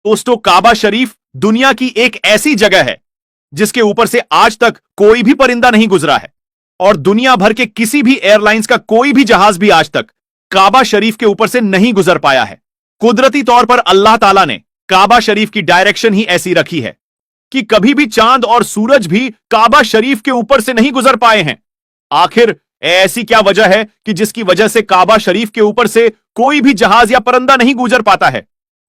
दोस्तों, काबा शरीफ दुनिया की एक ऐसी जगह है जिसके ऊपर से आज तक कोई भी परिंदा नहीं गुजरा है और दुनिया भर के किसी भी एयरलाइंस का कोई भी जहाज भी आज तक काबा शरीफ के ऊपर से नहीं गुजर पाया है। कुदरती तौर पर अल्लाह ताला ने काबा शरीफ की डायरेक्शन ही ऐसी रखी है कि कभी भी चांद और सूरज भी काबा शरीफ के ऊपर से नहीं गुजर पाए हैं। आखिर ऐसी क्या वजह है कि जिसकी वजह से काबा शरीफ के ऊपर से कोई भी जहाज या परिंदा नहीं गुजर पाता है?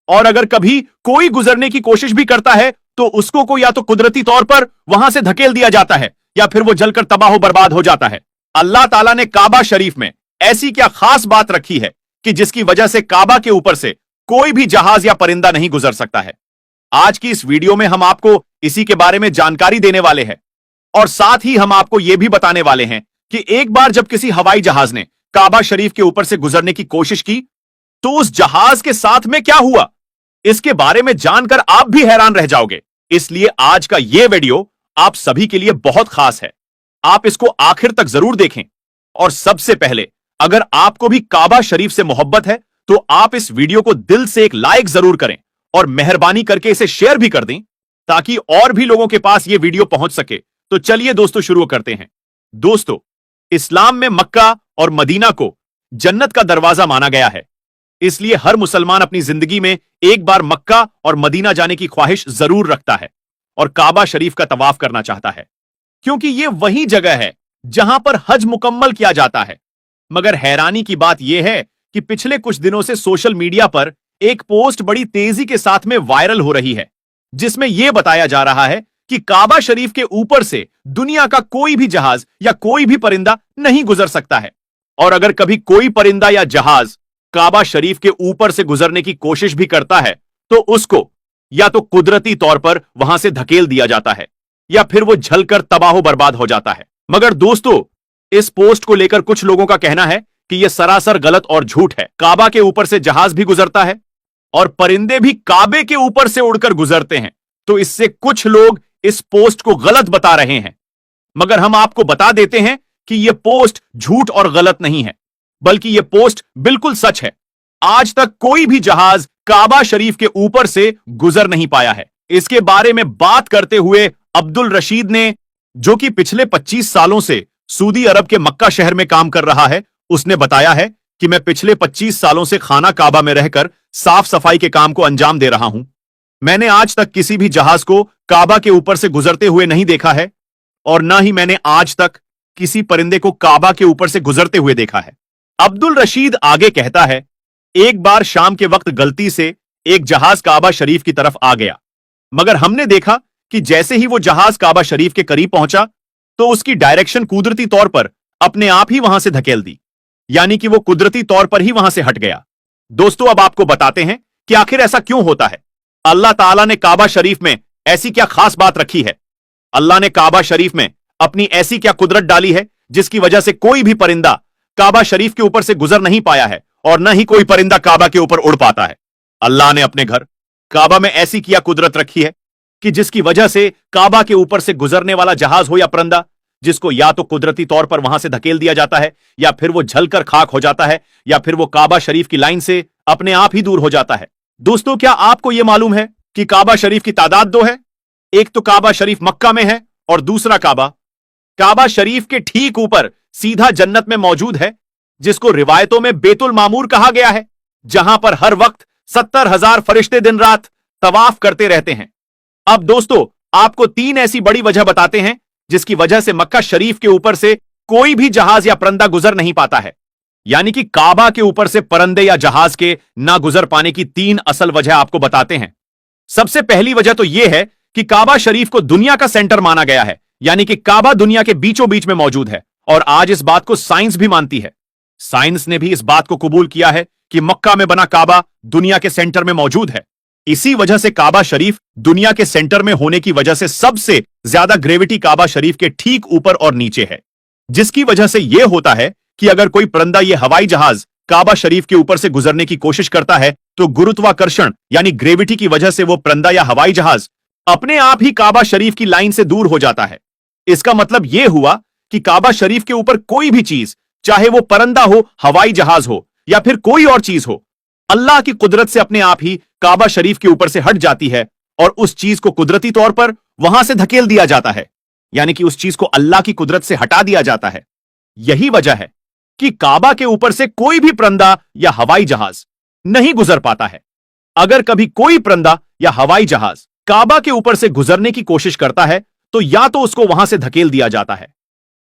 और अगर कभी कोई गुजरने की कोशिश भी करता है तो उसको को या तो कुदरती तौर पर वहां से धकेल दिया जाता है या फिर वो जलकर तबाह बर्बाद हो जाता है। अल्लाह ताला ने काबा शरीफ में ऐसी क्या खास बात रखी है कि जिसकी वजह से काबा के ऊपर से कोई भी जहाज या परिंदा नहीं गुजर सकता है? आज की इस वीडियो में हम आपको इसी के बारे में जानकारी देने वाले हैं और साथ ही हम आपको यह भी बताने वाले हैं कि एक बार जब किसी हवाई जहाज ने काबा शरीफ के ऊपर से गुजरने की कोशिश की तो उस जहाज के साथ में क्या हुआ, इसके बारे में जानकर आप भी हैरान रह जाओगे। इसलिए आज का यह वीडियो आप सभी के लिए बहुत खास है। आप इसको आखिर तक जरूर देखें। और सबसे पहले, अगर आपको भी काबा शरीफ से मोहब्बत है तो आप इस वीडियो को दिल से एक लाइक जरूर करें और मेहरबानी करके इसे शेयर भी कर दें ताकि और भी लोगों के पास यह वीडियो पहुंच सके। तो चलिए दोस्तों शुरू करते हैं। दोस्तों, इस्लाम में मक्का और मदीना को जन्नत का दरवाजा माना गया है। इसलिए हर मुसलमान अपनी जिंदगी में एक बार मक्का और मदीना जाने की ख्वाहिश जरूर रखता है और काबा शरीफ का तवाफ करना चाहता है, क्योंकि यह वही जगह है जहां पर हज मुकम्मल किया जाता है। मगर हैरानी की बात यह है कि पिछले कुछ दिनों से सोशल मीडिया पर एक पोस्ट बड़ी तेजी के साथ में वायरल हो रही है जिसमें यह बताया जा रहा है कि काबा शरीफ के ऊपर से दुनिया का कोई भी जहाज या कोई भी परिंदा नहीं गुजर सकता है। और अगर कभी कोई परिंदा या जहाज काबा शरीफ के ऊपर से गुजरने की कोशिश भी करता है तो उसको या तो कुदरती तौर पर वहां से धकेल दिया जाता है या फिर वो झलकर तबाह बर्बाद हो जाता है। मगर दोस्तों, इस पोस्ट को लेकर कुछ लोगों का कहना है कि यह सरासर गलत और झूठ है। काबा के ऊपर से जहाज भी गुजरता है और परिंदे भी काबे के ऊपर से उड़कर गुजरते हैं। तो इससे कुछ लोग इस पोस्ट को गलत बता रहे हैं, मगर हम आपको बता देते हैं कि यह पोस्ट झूठ और गलत नहीं है, बल्कि यह पोस्ट बिल्कुल सच है। आज तक कोई भी जहाज काबा शरीफ के ऊपर से गुजर नहीं पाया है। इसके बारे में बात करते हुए अब्दुल रशीद ने, जो कि पिछले 25 सालों से सऊदी अरब के मक्का शहर में काम कर रहा है, उसने बताया है कि मैं पिछले 25 सालों से खाना काबा में रहकर साफ सफाई के काम को अंजाम दे रहा हूं। मैंने आज तक किसी भी जहाज को काबा के ऊपर से गुजरते हुए नहीं देखा है और ना ही मैंने आज तक किसी परिंदे को काबा के ऊपर से गुजरते हुए देखा है। अब्दुल रशीद आगे कहता है, एक बार शाम के वक्त गलती से एक जहाज काबा शरीफ की तरफ आ गया, मगर हमने देखा कि जैसे ही वो जहाज काबा शरीफ के करीब पहुंचा तो उसकी डायरेक्शन कुदरती तौर पर अपने आप ही वहां से धकेल दी, यानी कि वो कुदरती तौर पर ही वहां से हट गया। दोस्तों, अब आपको बताते हैं कि आखिर ऐसा क्यों होता है। अल्लाह ताला ने काबा शरीफ में ऐसी क्या खास बात रखी है? अल्लाह ने काबा शरीफ में अपनी ऐसी क्या कुदरत डाली है जिसकी वजह से कोई भी परिंदा काबा शरीफ के ऊपर से गुजर नहीं पाया है और न ही कोई परिंदा काबा के ऊपर उड़ पाता है? अल्लाह ने अपने घर काबा में ऐसी क्या कुदरत रखी है कि जिसकी वजह से काबा के ऊपर से गुजरने वाला जहाज हो या परिंदा, जिसको या तो कुदरती तौर पर वहां से धकेल दिया जाता है या फिर वो जलकर खाक हो जाता है या फिर वो काबा शरीफ की लाइन से अपने आप ही दूर हो जाता है। दोस्तों, क्या आपको यह मालूम है कि काबा शरीफ की तादाद 2 है? एक तो काबा शरीफ मक्का में है और दूसरा काबा शरीफ के ठीक ऊपर सीधा जन्नत में मौजूद है, जिसको रिवायतों में बेतुल मामूर कहा गया है, जहां पर हर वक्त 70,000 फरिश्ते दिन रात तवाफ करते रहते हैं। अब दोस्तों, आपको 3 ऐसी बड़ी वजह बताते हैं जिसकी वजह से मक्का शरीफ के ऊपर से कोई भी जहाज या परिंदा गुजर नहीं पाता है, यानी कि काबा के ऊपर से परिंदे या जहाज के ना गुजर पाने की 3 असल वजह आपको बताते हैं। सबसे पहली वजह तो यह है कि काबा शरीफ को दुनिया का सेंटर माना गया है, यानी कि काबा दुनिया के बीचों बीच में मौजूद है और आज इस बात को साइंस भी मानती है। साइंस ने भी इस बात को कबूल किया है कि मक्का में बना काबा दुनिया के सेंटर में मौजूद है। इसी वजह से काबा शरीफ दुनिया के सेंटर में होने की वजह से सबसे ज्यादा ग्रेविटी काबा शरीफ के ठीक ऊपर और नीचे है, जिसकी वजह से यह होता है कि अगर कोई परिंदा या हवाई जहाज काबा शरीफ के ऊपर से गुजरने की कोशिश करता है तो गुरुत्वाकर्षण यानी ग्रेविटी की वजह से वो परिंदा या हवाई जहाज अपने आप ही काबा शरीफ की लाइन से दूर हो जाता है। इसका मतलब यह हुआ कि काबा शरीफ के ऊपर कोई भी चीज, चाहे वो परिंदा हो, हवाई जहाज हो या फिर कोई और चीज हो, अल्लाह की कुदरत से अपने आप ही काबा शरीफ के ऊपर से हट जाती है और उस चीज को कुदरती तौर पर वहां से धकेल दिया जाता है, यानी कि उस चीज को अल्लाह की कुदरत से हटा दिया जाता है। यही वजह है कि काबा के ऊपर से कोई भी परिंदा या हवाई जहाज नहीं गुजर पाता है। अगर कभी कोई परिंदा या हवाई जहाज काबा के ऊपर से गुजरने की कोशिश करता है तो या तो उसको वहां से धकेल दिया जाता है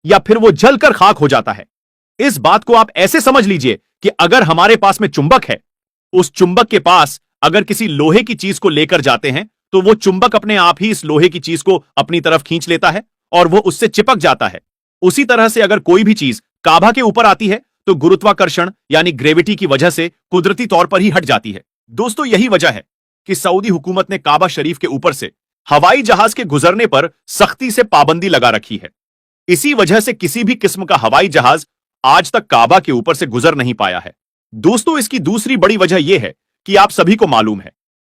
या फिर वो जलकर खाक हो जाता है। इस बात को आप ऐसे समझ लीजिए कि अगर हमारे पास में चुंबक है, उस चुंबक के पास अगर किसी लोहे की चीज को लेकर जाते हैं तो वो चुंबक अपने आप ही इस लोहे की चीज को अपनी तरफ खींच लेता है और वो उससे चिपक जाता है। उसी तरह से अगर कोई भी चीज काबा के ऊपर आती है तो गुरुत्वाकर्षण यानी ग्रेविटी की वजह से कुदरती तौर पर ही हट जाती है। दोस्तों, यही वजह है कि सऊदी हुकूमत ने काबा शरीफ के ऊपर से हवाई जहाज के गुजरने पर सख्ती से पाबंदी लगा रखी है। इसी वजह से किसी भी किस्म का हवाई जहाज आज तक काबा के ऊपर से गुजर नहीं पाया है। दोस्तों, इसकी दूसरी बड़ी वजह यह है कि आप सभी को मालूम है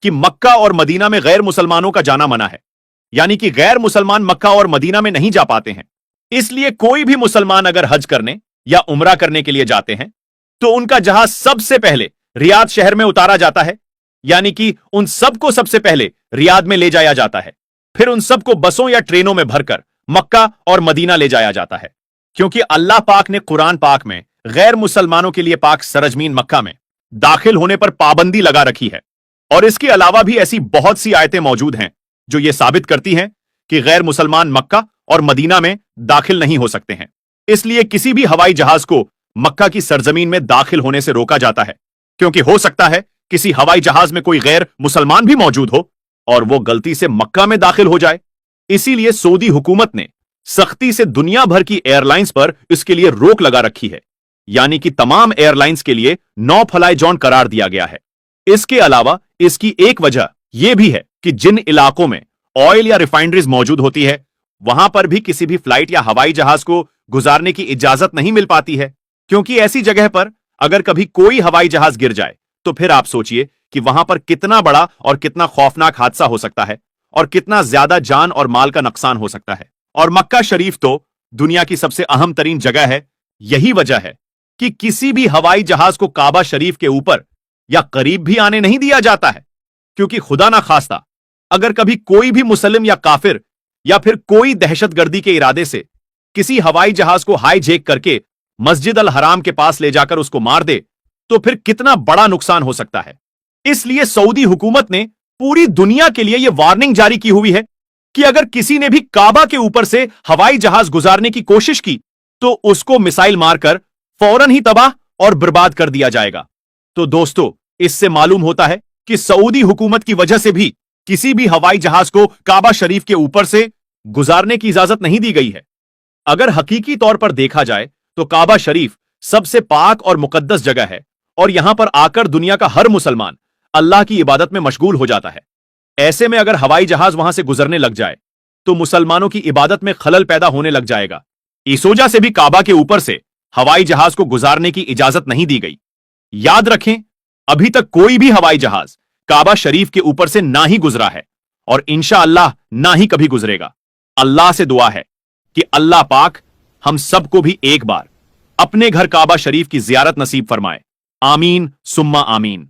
कि मक्का और मदीना में गैर मुसलमानों का जाना मना है, यानी कि गैर मुसलमान मक्का और मदीना में नहीं जा पाते हैं। इसलिए कोई भी मुसलमान अगर हज करने या उमरा करने के लिए जाते हैं तो उनका जहाज सबसे पहले रियाद शहर में उतारा जाता है, यानी कि उन सबको सबसे पहले रियाद में ले जाया जाता है। फिर उन सबको बसों या ट्रेनों में भरकर मक्का और मदीना ले जाया जाता है, क्योंकि अल्लाह पाक ने कुरान पाक में गैर मुसलमानों के लिए पाक सरजमीन मक्का में दाखिल होने पर पाबंदी लगा रखी है। और इसके अलावा भी ऐसी बहुत सी आयतें मौजूद हैं जो यह साबित करती हैं कि गैर मुसलमान मक्का और मदीना में दाखिल नहीं हो सकते हैं। इसलिए किसी भी हवाई जहाज को मक्का की सरजमीन में दाखिल होने से रोका जाता है, क्योंकि हो सकता है किसी हवाई जहाज में कोई गैर मुसलमान भी मौजूद हो और वो गलती से मक्का में दाखिल हो जाए। इसीलिए सऊदी हुकूमत ने सख्ती से दुनिया भर की एयरलाइंस पर इसके लिए रोक लगा रखी है, यानी कि तमाम एयरलाइंस के लिए नो फ्लाई जोन करार दिया गया है। इसके अलावा इसकी एक वजह यह भी है कि जिन इलाकों में ऑयल या रिफाइनरीज मौजूद होती है वहां पर भी किसी भी फ्लाइट या हवाई जहाज को गुजारने की इजाजत नहीं मिल पाती है, क्योंकि ऐसी जगह पर अगर कभी कोई हवाई जहाज गिर जाए तो फिर आप सोचिए कि वहां पर कितना बड़ा और कितना खौफनाक हादसा हो सकता है और कितना ज्यादा जान और माल का नुकसान हो सकता है। और मक्का शरीफ तो दुनिया की सबसे अहम तरीन जगह है। यही वजह है कि किसी भी हवाई जहाज को काबा शरीफ के ऊपर या करीब भी आने नहीं दिया जाता है, क्योंकि खुदा ना खास्ता अगर कभी कोई भी मुसलिम या काफिर या फिर कोई दहशतगर्दी के इरादे से किसी हवाई जहाज को हाईजैक करके मस्जिद अल हराम के पास ले जाकर उसको मार दे तो फिर कितना बड़ा नुकसान हो सकता है। इसलिए सऊदी हुकूमत ने पूरी दुनिया के लिए यह वार्निंग जारी की हुई है कि अगर किसी ने भी काबा के ऊपर से हवाई जहाज गुजारने की कोशिश की तो उसको मिसाइल मारकर फौरन ही तबाह और बर्बाद कर दिया जाएगा। तो दोस्तों, इससे मालूम होता है कि सऊदी हुकूमत की वजह से भी किसी भी हवाई जहाज को काबा शरीफ के ऊपर से गुजारने की इजाजत नहीं दी गई है। अगर हकीकी तौर पर देखा जाए तो काबा शरीफ सबसे पाक और मुकद्दस जगह है और यहां पर आकर दुनिया का हर मुसलमान अल्लाह की इबादत में मशगूल हो जाता है। ऐसे में अगर हवाई जहाज वहां से गुजरने लग जाए तो मुसलमानों की इबादत में खलल पैदा होने लग जाएगा। इस वजह से भी काबा के ऊपर से हवाई जहाज को गुजारने की इजाजत नहीं दी गई। याद रखें, अभी तक कोई भी हवाई जहाज काबा शरीफ के ऊपर से ना ही गुजरा है और इंशाअल्लाह ना ही कभी गुजरेगा। अल्लाह से दुआ है कि अल्लाह पाक हम सबको भी एक बार अपने घर काबा शरीफ की जियारत नसीब फरमाए। आमीन सुम्मा आमीन।